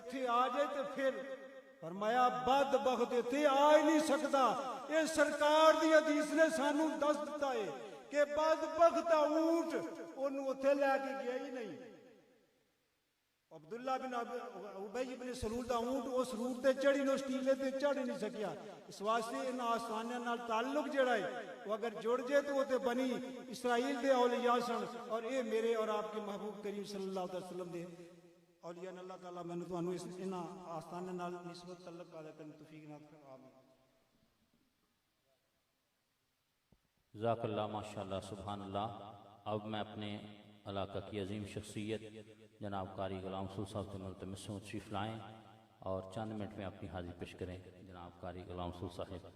اتھے آ جائے تو پھر فرمایا بدبخت اتھے آ ہی نہیں سکتا. یہ سرکار دی حدیث نے سانو دس دیتا ہے کہ بدبخت اونٹ انہوں اتھے لے کے گیا ہی نہیں. عبداللہ بن ابی بن سلول دا اونٹ اس روٹ تے چڑھی نو سٹیلے تے چڑھ نہیں سکیا. اس واسطے ان آستانیاں نال تعلق جڑا ہے وہ اگر جڑ جائے تو وہ تے بنی اسرائیل دے اولیاء سن اور اے میرے اور آپ کے محبوب کریم صلی اللہ علیہ وسلم دے اولیاء. اللہ تعالیٰ میں نے تو ان آستانیاں نال نسبت تعلق پیدا کرنے توفیق نہ کرے. آمین. جزاک اللہ ماشاءاللہ سبحان اللہ. اب میں اپنے علاقہ کی عظیم شخصیت جناب قاری غلام رسول صاحب سے ملتمس ہوں تشریف لائیں اور چند منٹ میں اپنی حاضری پیش کریں. جناب قاری غلام رسول صاحب.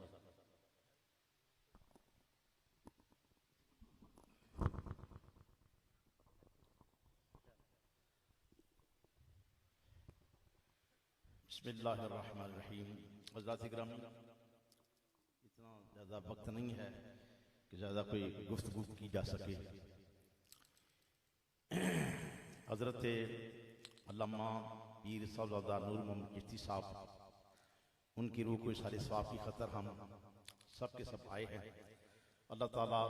بسم اللہ الرحمن الرحیم. حضرات اکرام، اتنا زیادہ وقت نہیں ہے کہ زیادہ کوئی گفتگو کی جا سکے. حضرت علامہ پیر صاحبزادہ نور محمد چشتی صاحب، ان کی روح کو اشارے ثواب کی خاطر ہم سب کے سب آئے ہیں. اللہ تعالیٰ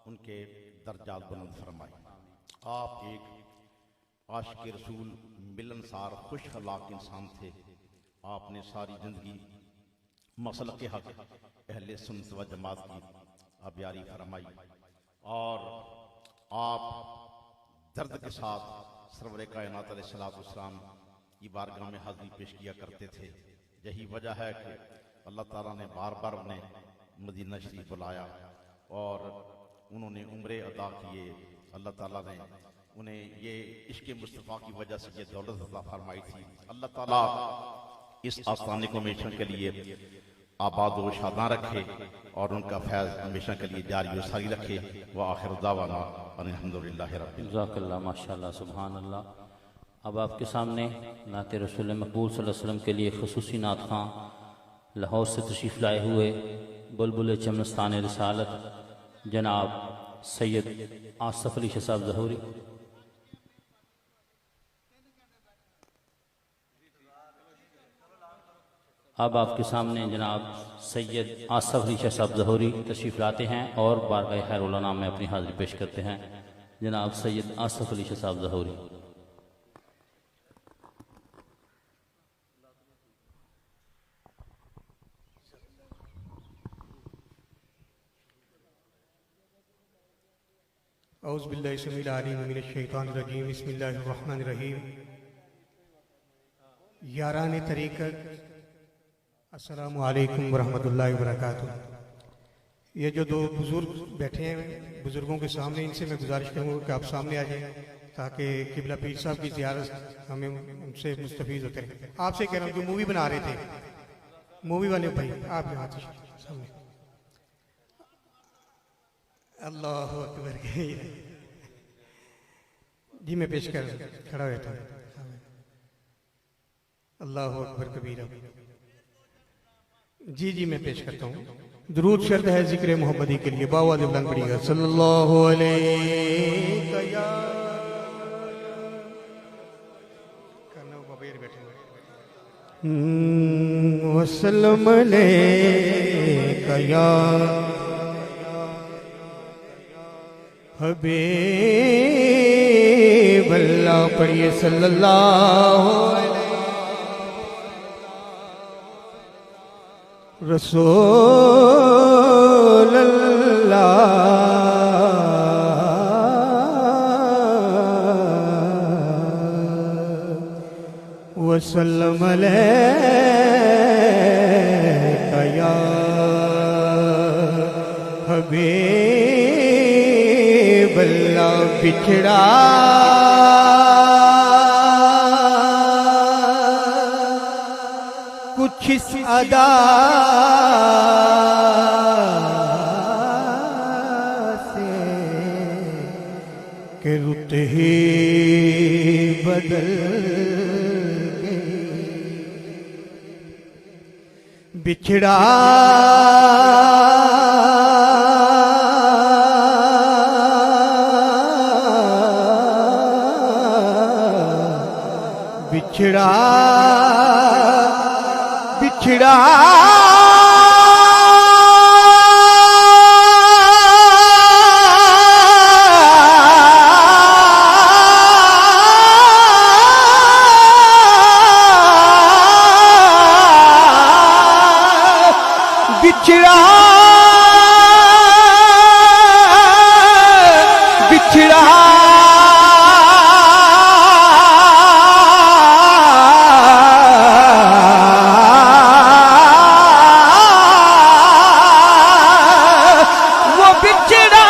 ان کے درجات بلند فرمائے. آپ ایک عاشق رسول، ملنسار، خوش اخلاق انسان تھے. آپ نے ساری زندگی مسلک حق اہل سنت و جماعت کی آبیاری فرمائی اور آپ درد کے ساتھ سرور کائنات علیہ السلام کی بارگاہ میں حاضری پیش کیا کرتے تھے. یہی وجہ ہے کہ اللہ تعالیٰ نے بار بار انہیں مدینہ شریف بلایا اور انہوں نے عمرے ادا کیے. اللہ تعالیٰ نے انہیں یہ عشق مصطفیٰ کی وجہ سے یہ دولت عطا فرمائی تھی. اللہ تعالیٰ اس آستانے کو ہمیشہ کے لیے آباد و شاداں رکھے اور ان کا فیض ہمیشہ کے لیے جاری و ساری رکھے. وآخر دعوانا الحمدللہ رب العالمین. جزاک اللہ ماشاءاللہ سبحان اللہ. اب آپ کے سامنے نعت رسول مقبول صلی اللہ علیہ وسلم کے لیے خصوصی نعت خواں لاہور سے تشریف لائے ہوئے بلبل چمنستان رسالت جناب سید آصف علی شاہ صاحب ظہوری. اب آپ کے سامنے جناب سید آصف علی شاہ صاحب ظہوری تشریف لاتے ہیں اور بارگاہ خیر الانام میں اپنی حاضری پیش کرتے ہیں. جناب سید آصف علی شاہ صاحب ظہوری. اعوذ باللہ السمیع العلیم من الشیطان الرجیم. بسم اللہ الرحمن الرحیم. یاران طریقت، السلام علیکم ورحمۃ اللہ وبرکاتہ. یہ جو دو بزرگ بیٹھے ہیں بزرگوں کے سامنے، ان سے میں گزارش کروں گا کہ آپ سامنے آ جائیں تاکہ قبلہ پیر صاحب کی زیارت ہمیں ان سے مستفید ہوتے رہیں. آپ سے کہہ رہا ہوں جو مووی بنا رہے تھے، مووی والے بھائی آپ یہاں سامنے. اللہ اکبر. جی میں پیش کر کھڑا ہوتا ہوں. اللہ اکبر کبیرہ. جی میں پیش کرتا ہوں. درود شرط ہے ذکر محمدی کے لیے. باواد بلند پڑی گا. صلی اللہ علیہ یا کرنا وہ بابیر بیٹھے وسلم علیہ یا حبیب اللہ. پڑھیے صلی اللہ علیہ رسول اللہ. وسلم علیہ یا حبیب اللہ. بچھڑا کچھ اس ادا سے کہ رت ہی بدل گئی. بچھڑا بچھڑا بچھڑا بچھڑا بچھڑا وہ بچھڑا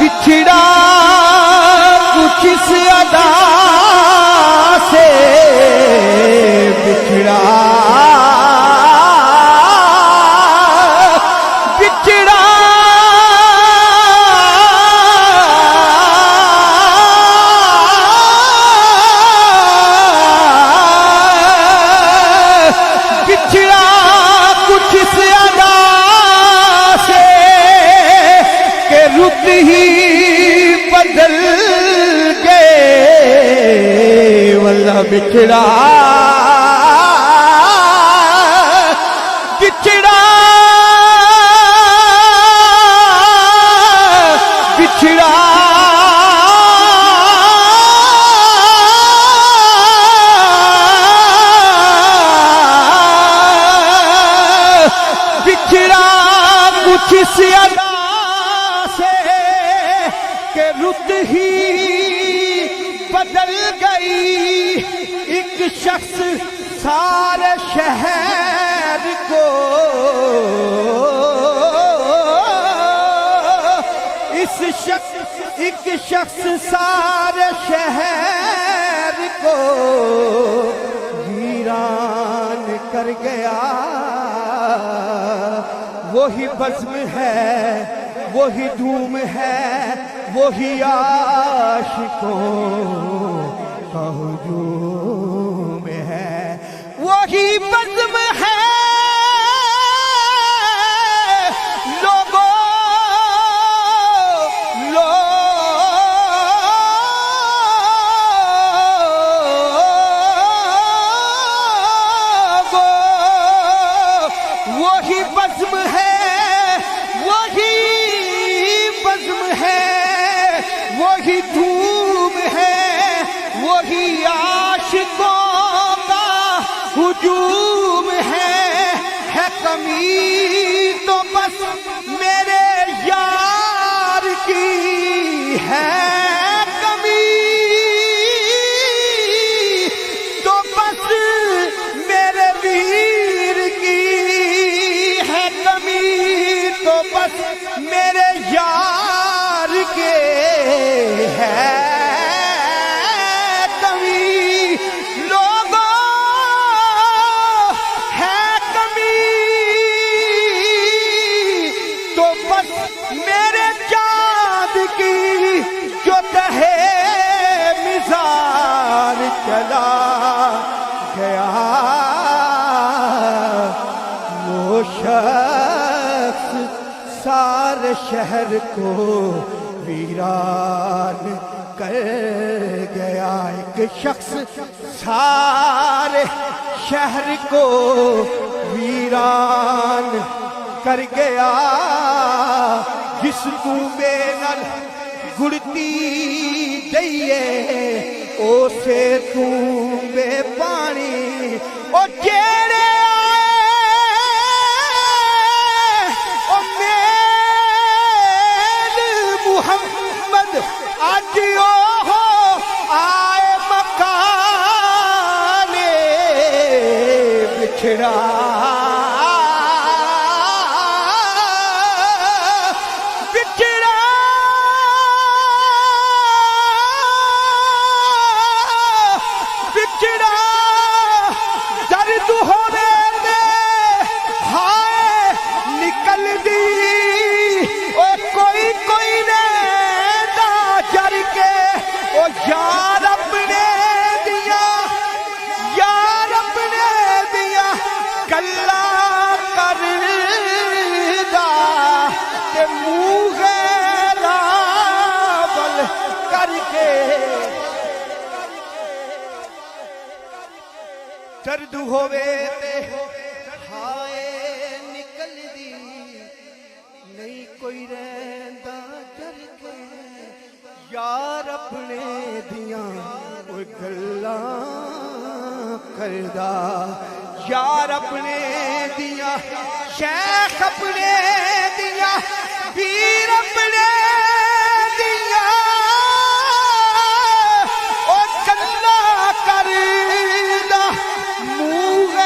بچھڑا کچھ اس ادا سے بچھڑا بچھڑا بچھڑا کچھ اس ادا سے کہ رت ہی بدل گئے واللہ بچھڑا بچھڑا بچھڑا بچھڑا کچھ اس ادا سے کہ رت ہی بدل گئی ایک شخص سارے شہر کو اس شخص ایک شخص سارے شہر کو ویران کر گیا وہی بزم ہے وہی دھوم ہے وہی عاشقوں کا ہجوم ہے وہی بزم ہے لوگوں وہی بزم ہے وہی بزم ہے وہی دھوم ہے وہی عاشقوں کا ہجوم ہے کمی تو بس میرے یار کی ہے کمی تو بس میرے ویر کی ہے کمی تو بس میرے یار کے ہے کمی لوگوں ہے کمی تو بس میرے چاند کی جو تہے مزار چلا گیا وہ شخص سارے شہر کو ویران کر گیا ایک شخص سارے شہر کو ویران کر گیا جس کو بے نل گڑتی دئیے اسے تو بے پانی او جیڑے محمد آجیو ہو آئے مکان بچھڑا بچھڑا بچھڑا درد ہونے میں ہائے نکل دی کوئی نیدا جر کے او یار اپنے دیا दर्द होवे ते हाय निकल दी नहीं कोई रहंदा डर के यार अपने दियां कोई गल्लां करदा यार अपने दियां शेख अपने दियां वीर अपने दियां ओ गल्ला करदा मुंह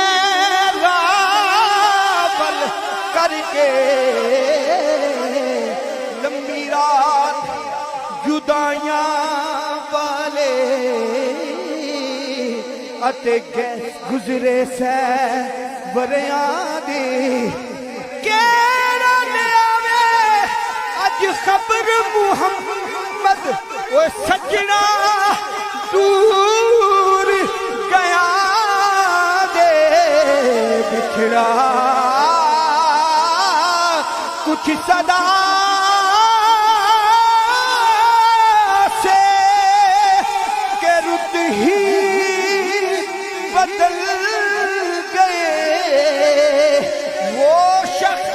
रावल करके लंबी रात जुदाइयां वाले अते गुजरे से वरियां दी केड़ा ले आवे अज खबर मुहम्मद ओ सजना दूर गया दे बिछड़ा कुछ सदा से के रुत ही बदल गए वो शख्स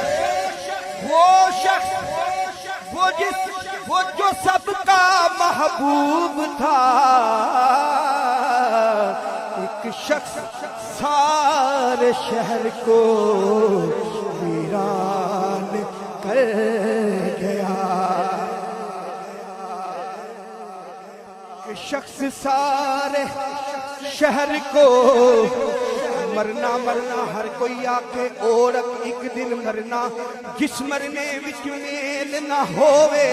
वो जो सबका महबूब था एक शख्स सारे शहर को वीरान कर गया एक शख्स सारे शहर को मरना मरना हर कोई आके और एक दिन मरना जिस मरने विच मेल ना होवे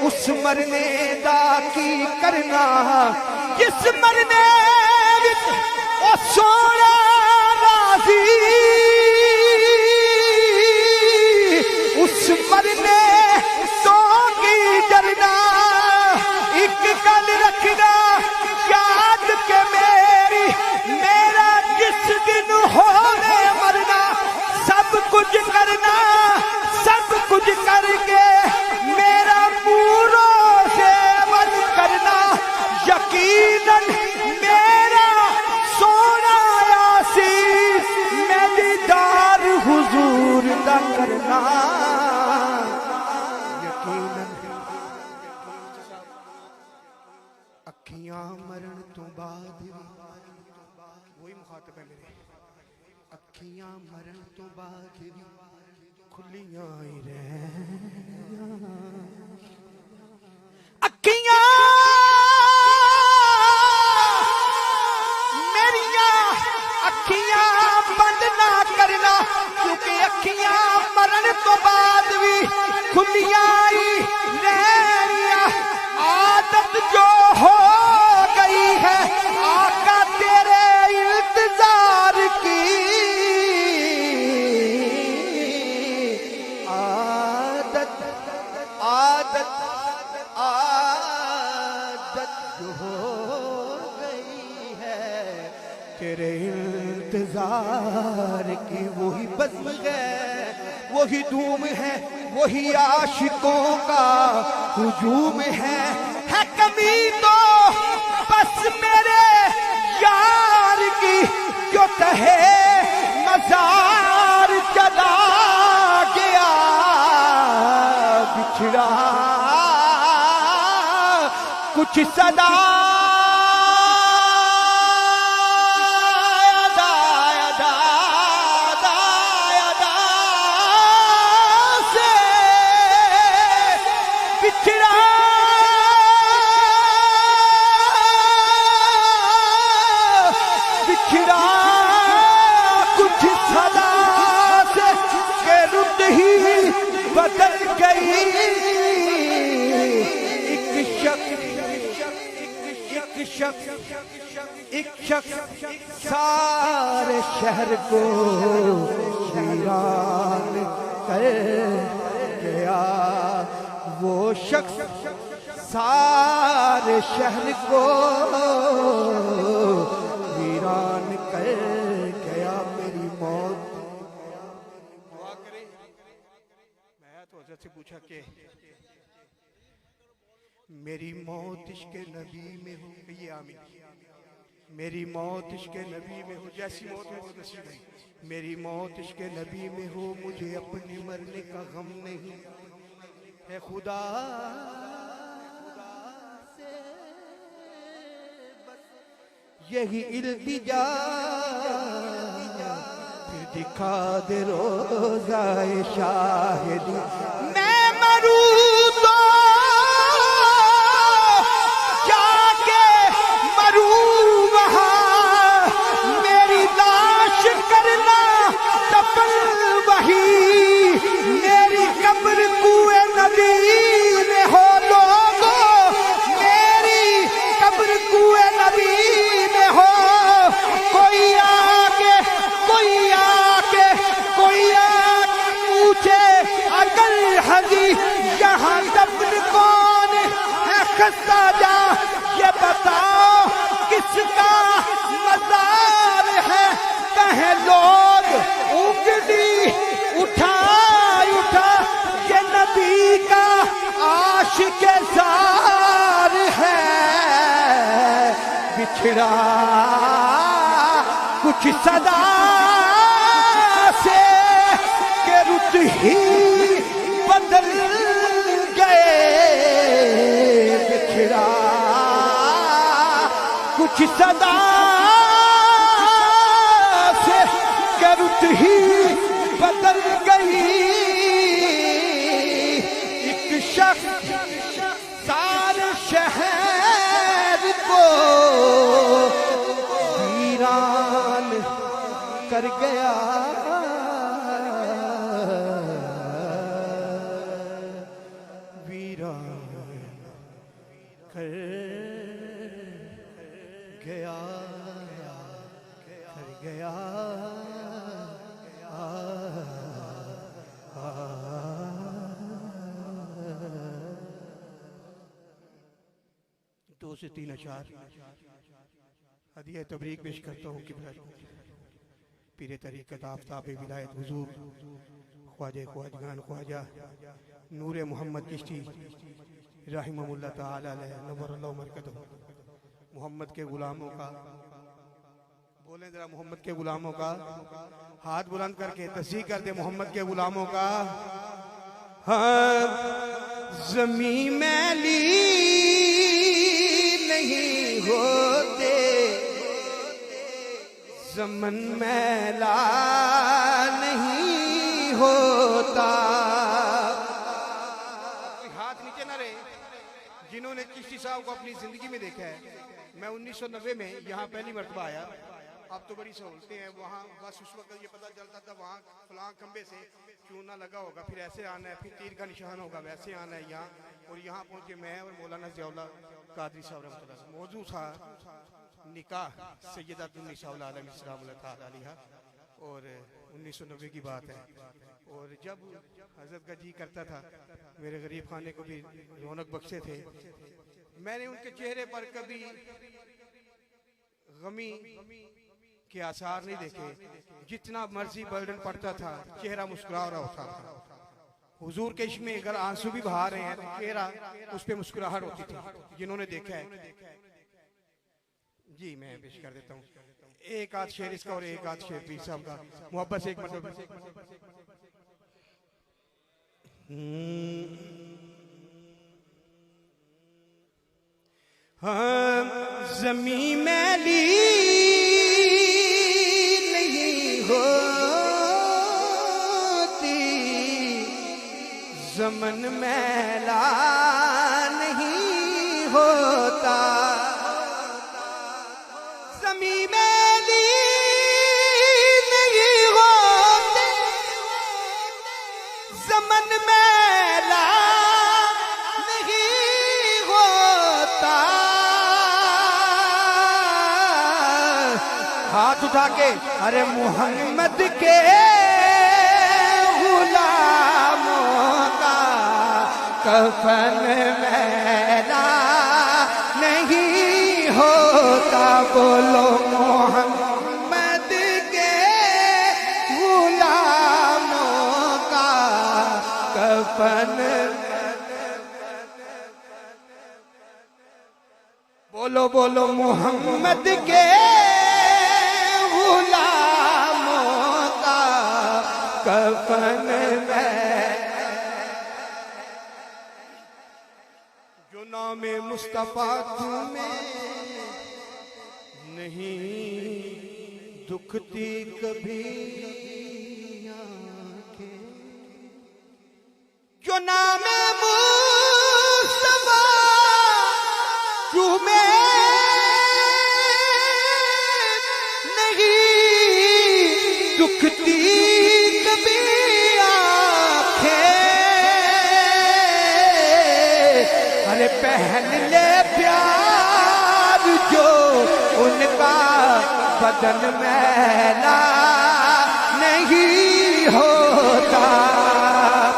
उस मरने दा की करना जिस मरने विच ओ सोना राजी उस मरने तो की डरना एक गल रखना याद के मेरा जिस दिन होने मरना सब कुछ करना सब कुछ करके मेरा पूरों से मन करना यकीनन मेरा सोना यासीन मैं दीदार हुजूर दा करना यकीनन अखियां मरण तो बाद वही मुखातब है मेरे अखियां मरण तो बाद भी खुलियां ही रह अखियां मेरियां अखियां बंद ना करना क्योंकि अखियां मरण तो बाद भी खुलियां ही रहनियां आदत जो हो गई है आका तेरे इंतजार की आदत आदत आदत जो हो गई है तेरे इंतजार की वही बज़्म है वही धूम है वही आशिकों का हुजूम है कमी तो बस मेरे यार की जो तहे मजार चला गया बिछड़ा कुछ सदा से बिछड़ा कुछ सदा से के रुत ही बदल गई एक शख्स सारे शहर को वीरान कर गया वो शख्स सारे शहर को वीरान कर गया मेरी मौत दुआ करें मैं तो हज़रत से पूछा कि मेरी मौत इश्क नबी में हो गई आमीन मेरी मौत इश्क नबी में हो, जैसी मौत हो नसीब है। मेरी मौत इश्क नबी में हो, मुझे अपने मरने का गम नहीं है। खुदा से बस यही इल्तिजा, फिर दिखा दे रोज़ाए शाहिदी। मैं मरूं तो जाके मरूं वहाँ, मेरी लाश करना दफन वही। मेरी कब्र कुएं नबी में हो लोगों, मेरी कब्र कुएं नबी में हो। कोई आके पूछे अगर हजी यहाँ दफन कौन है खस्ता जा, ये बताओ किसका मज़ार है। कहे लोग उंगली उठा ये नबी का आशिक ज़ार है। बिछड़ा कुछ सदा से के रुत ही बदल गए। बिछड़ा कुछ सदा से के रुत ही बदल गई। एक शख्स सारे शहर को वीरान कर गया। वीरान कर गया, कर गया। दो से तीन अशार हदिया तबरीक पेश करता हूँ कि पीरे तरीक़त आफ़ताब विलायत हुज़ूर ख्वाजा ख्वाजगान ख्वाजा नूर मोहम्मद चिश्ती रहिमहुल्लाह ताला अलैह नव्वरल्लाहु मरकज़हु, मोहम्मद के गुलामों का, बोलें जरा मोहम्मद के गुलामों का, हाथ बुलंद करके तस्दीक कर दे मोहम्मद के गुलामों का। हाँ, ज़मीं मैली नहीं होते, ज़मन मैला नहीं होता। हाथ नीचे न रहे जिन्होंने चिश्ती साहब को अपनी जिंदगी में देखा है। मैं 1990 में यहाँ पहली मरतबा आया। अब तो बड़ी सहूलतें हैं वहाँ, बस उस वक्त ये पता चलता था वहाँ फलां खंबे से क्यों ना लगा होगा, फिर ऐसे आना है, फिर तीर का निशान होगा, वैसे आना है यहाँ। और यहाँ पहुँच के मैं और मौलाना ज़ियाउल्लाह कादरी साहब रहमतुल्लाह, मौजू था निकाह सैयदतुन्निसाउल आलम सलामुल्लाह तआला अलैहा, और 1990 की बात है। और जब हज़रत का जी करता था मेरे गरीब खाने को भी रौनक बख्शे थे, मैंने उनके चेहरे पर कभी गमी के आसार नहीं देखे। जितना मर्जी बर्डन पड़ता था चेहरा मुस्कुरा रहा होता था। हुजूर के इश्क में अगर आंसू भी बहा रहे हैं तो चेहरा उस पे मुस्कुराहट होती थी। जिन्होंने देखा है जी मैं पेश कर देता हूँ एक आध शेर इसका और एक आध शेर पीर साहब का, मोहब्बत से एक मतलब। हाँ, ज़मीं मैली नहीं होती, ज़मन मैला नहीं होता। ज़मीं मैली नहीं होती, ज़मन मैला नहीं होता। हाथ उठा के अरे मोहम्मद के गुलामों का कफन मैला नहीं होता। बोलो मोहम्मद के गुलामों का कफन। बोलो बोलो मोहम्मद के गुलामों का कफन में जो नाम मुस्तफा तुम्हें नहीं दुखती कभी आंखें, जो नाम मुस्तफा तुम्हें नहीं दुखती कभी आंखें, अरे पहन ले प्यार जो उनका बदन मैला नहीं होता,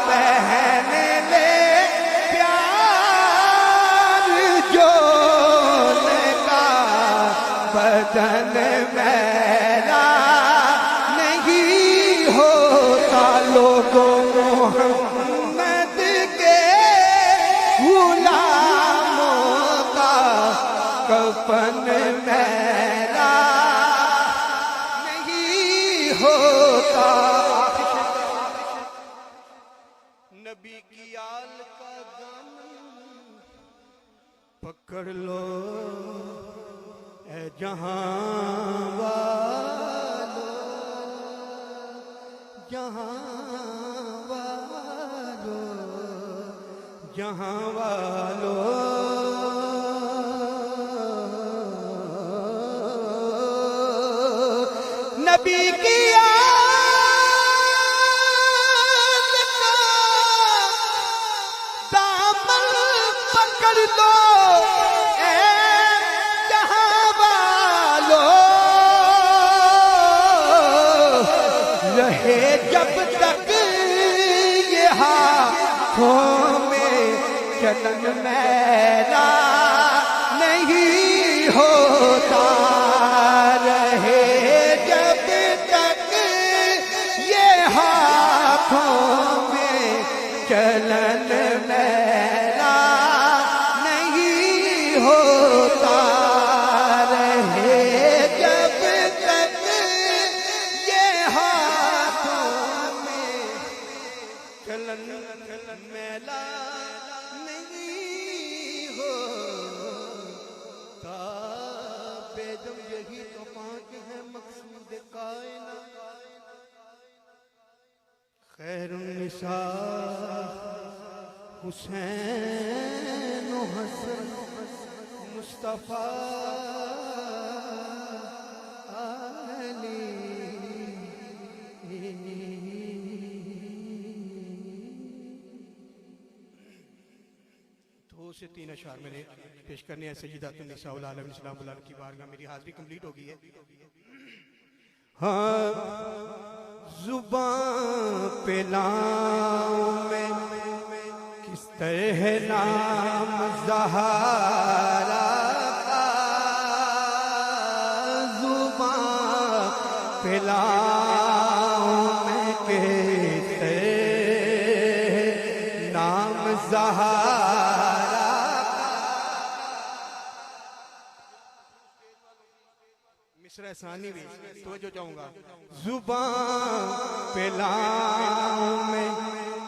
पहन ले प्यार जो उनका बदन मैला नहीं होता। लोगों मोहम्मद के गुलामों का कफन मैला नहीं होता। नबी की आल का गम पकड़ लो ए जहां वालो, जहां वालो, जहां वालो, नबी की आल का दामन पकड़ लो ए जहां वालो, रहे जब तक ये हाथों में चलन मैला नहीं होता, रहे जब तक ये हाथों में चलन मैला नहीं होता, रहे जब तक ये हाथों में चलन मैला नहीं होता। बेदम यही तो पाक है मकसूद कायनात, खैरुन्निसा हुसैन व हसन मुस्तफा अली। 2 से 3 अशआर मैंने पेश करने हैं सय्यदातुन निसाउल आलम इस्लाम की बारगाह। मेरी हाज़िरी कंप्लीट हो गई है। हाँ जुबान पे लाऊं मैं किस तरह नाम ज़हरा का, जुबान पे लाऊं मैं किस तरह नाम ज़हरा का। मिस्र एहसानी भी तो जो चाहूंगा, जुबान पे लाऊं मैं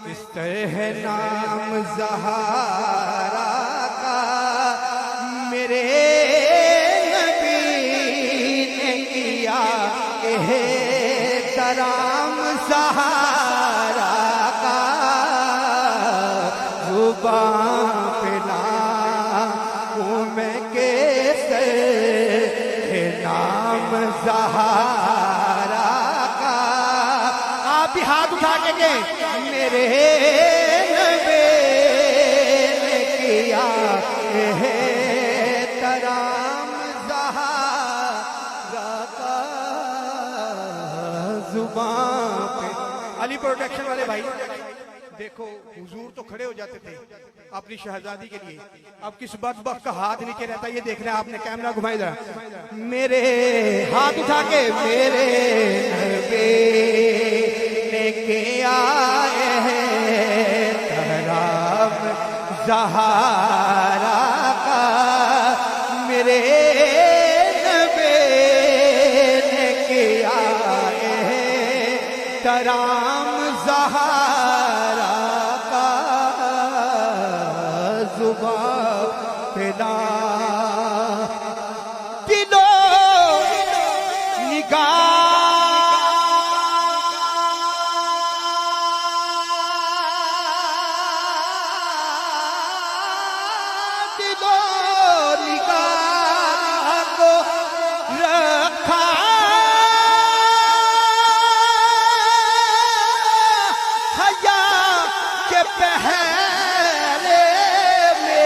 किस तरह नाम ज़हरा का, मेरे नबी ने किया एहतराम ज़हरा का, जुबान पे लाऊं मैं किस नाम ज़हरा का। आप भी हाथ उठा के गए, मेरे नबी ने किया एहतराम ज़हरा का, जुबान पे। अली प्रोडक्शन वाले भाई देखो, हुजूर तो खड़े हो जाते थे अपनी शहजादी के लिए, अब किस बदबख्त का हाथ नीचे रहता है ये देख रहे हैं आपने। कैमरा घुमाई जरा, मेरे हाथ उठा के, मेरे नबी ने किया एहतराम ज़हरा का, मेरे ترام زہارا کا زباں پیدا دلو نگاہ دلو نگاہ کو رکھا حیا کے پہرے میں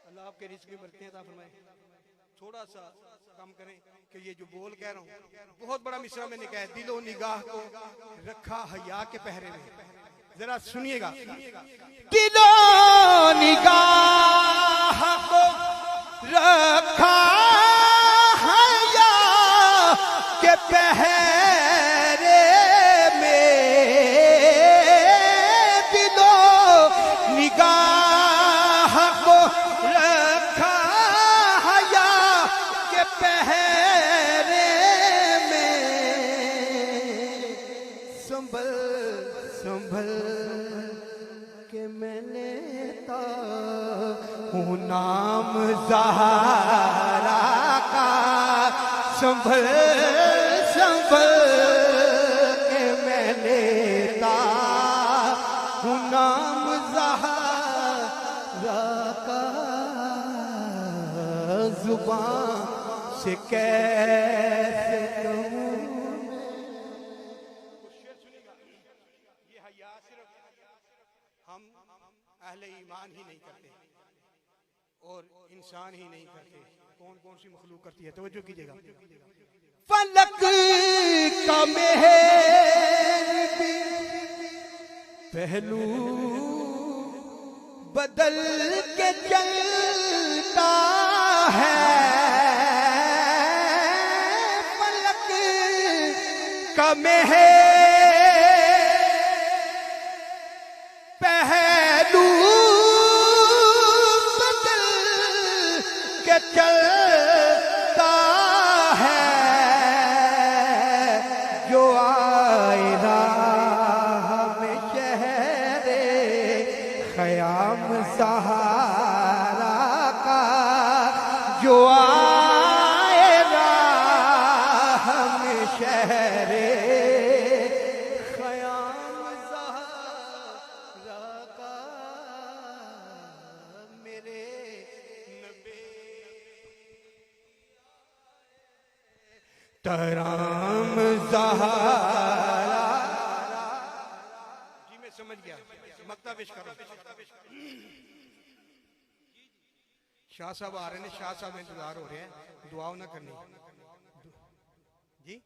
اللہ آپ کے رزق میں برکتیں عطا فرمائے تھوڑا سا کم کریں کہ یہ جو بول کہہ رہا ہوں بہت بڑا مصرع میں نے کہا ہے دل و نگاہ کو رکھا حیا کے پہرے میں ذرا سنیے گا دل و نگاہ کو رکھا حیا کے پہرے میں دل و نگاہ کو رکھا حیا کے پہرے میں سنبھل سنبھل کے میں لیتا ہوں نام زہرا کا سنبھل سنبھل کے میں لیتا ہوں نام زہرا کا زبان سے کیسے کہوں یہ حیا صرف ہم اہل ایمان ہی نہیں کرتے اور انسان ہی نہیں کرتے کون کون سی مخلوق کرتی ہے توجہ کیجئے گا فلک کا مہر بھی پہلو بدل کے چلتا ہے فلک کا مہر پہلو بدل کے چلتا ہے جو آئے راہ میں شہر خیام سہارا کا جو آئے راہ میں شہر خیام سہارا کا میرے نبی ترام زہارا جی میں سمجھ گیا مقطع پیش کرو شاہ صاحب آ رہے ہیں شاہ صاحب انتظار ہو رہے ہیں دعاؤں نہ کرنی جی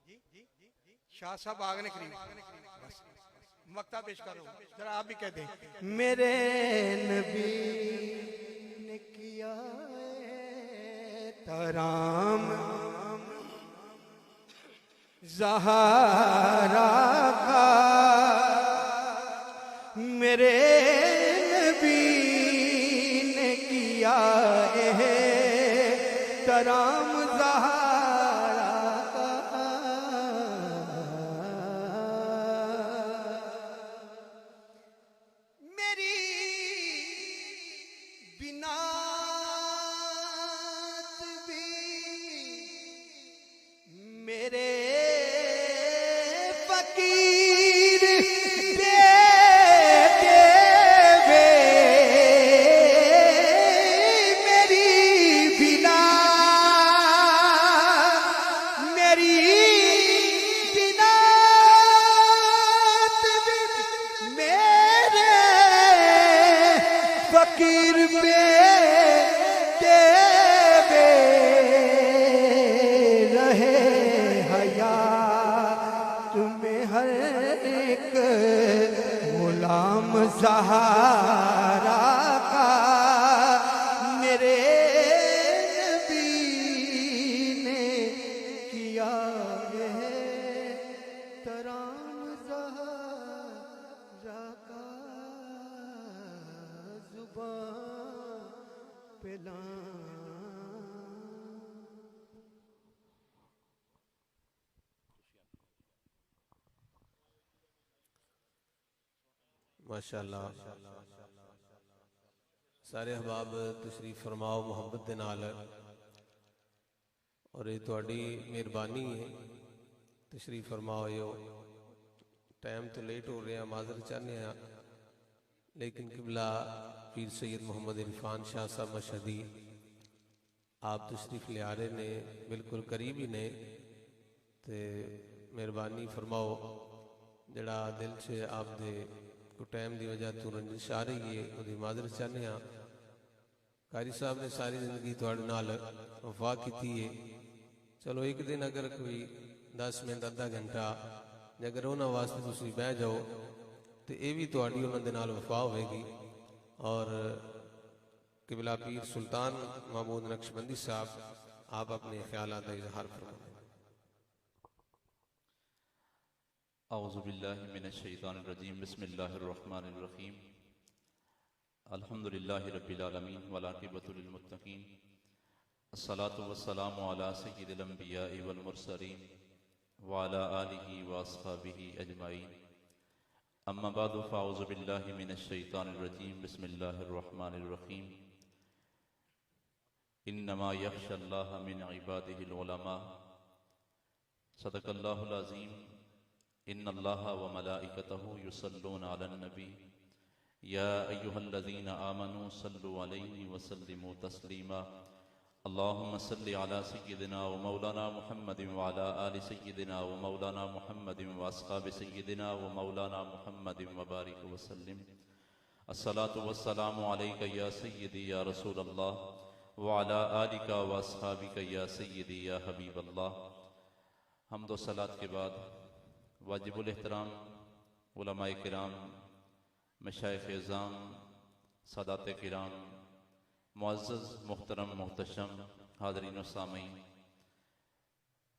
شاہ صاحب آگنے قریب بس مقطع پیش کرو ذرا آپ بھی کہہ دیں میرے نبی نے کیا ترام زہرا کا میرے نبی نے کیا ترام زہرا کا میری بنات بھی میرے فقیر دیتے وے میری بنا میری بنات بھی میرے فقیر بیٹے وے رہے حیا تمہیں ہر ایک غلام زہرا کا میرے نبی نے کیا ہے ترام زہرا کا زبان پہ لام माशाअल्लाह सारे अहबाब तशरीफ फरमाओ मुहब्बत दे नाल और ये तुहाडी मेहरबानी है तशरीफ फरमाओ यो टाइम तो लेट हो रहा माजर चाहने लेकिन किबला पीर सैयद मोहम्मद इरफान शाह साहब मशहदी आप तशरीफ ले आ रहे ने बिल्कुल करीब ही ने ते मेहरबानी फरमाओ जड़ा दिल से आप दे को टाइम की वजह तो रंजिश आ रही है उसकी माजर चाहने कारी साहब ने सारी जिंदगी थोड़े नाल वफा की है चलो एक दिन अगर कोई 10 मिनट अद्धा घंटा अगर उन्होंने वास्ते तुसी बह जाओ तो ये भी थोड़ी उन्होंने नाल वफा होगी और किबला पीर सुल्तान महमूद नक्शबंदी साहब आप अपने ख्यालात का इजहार फरमाएं। औज़ु बिल्लाहि मिनश शैतानिर रजीम बिस्मिल्लाहिर रहमानिर रहीम अल्हम्दुलिल्लाहि रब्बिल आलमीन वल आक़िबतु लिल मुत्तक़ीन अस्सलातु वस्सलामु अला सय्यिदिल अंबिया'i वल मुरसलीन व अला आलिहि व अस्हाबिहि अजमाइन अम्मा बादु फ़अऊज़ु बिल्लाहि मिनश शैतानिर रजीम बिस्मिल्लाहिर रहमानिर रहीम इन्नमा यख्शल्लाह मिन इबादिहिल उलमा सदक़ल्लाहुल अज़ीम इन्नल्लाहा व मलाइकतहु युसल्लूना अलन नबी या अय्युहल्लज़ीना आमनू सल्लु अलैहि व सल्लिमू तस्लीमा अल्लाहुम्मा सल्लि अला सय्यिदिना व मौलाना मुहम्मदिन व अला आलि सय्यिदिना व मौलाना मुहम्मदिन व अस्हाबि सय्यिदिना व मौलाना मुहम्मदिन व बारिक व सल्लिम अस्सलातु वस्सलामु अलैका या सय्यिदी या रसूल अल्लाह व अला आलिका व अस्हाबिका या सय्यिदी या हबीब अल्लाह। हम्द व सलात के बाद वाजिबुल एहतराम उलमाए किराम मशाइख एज़ाम सादात किराम मुअज़्ज़ज़ मुहतरम मुहतशम हाज़रीन व सामीन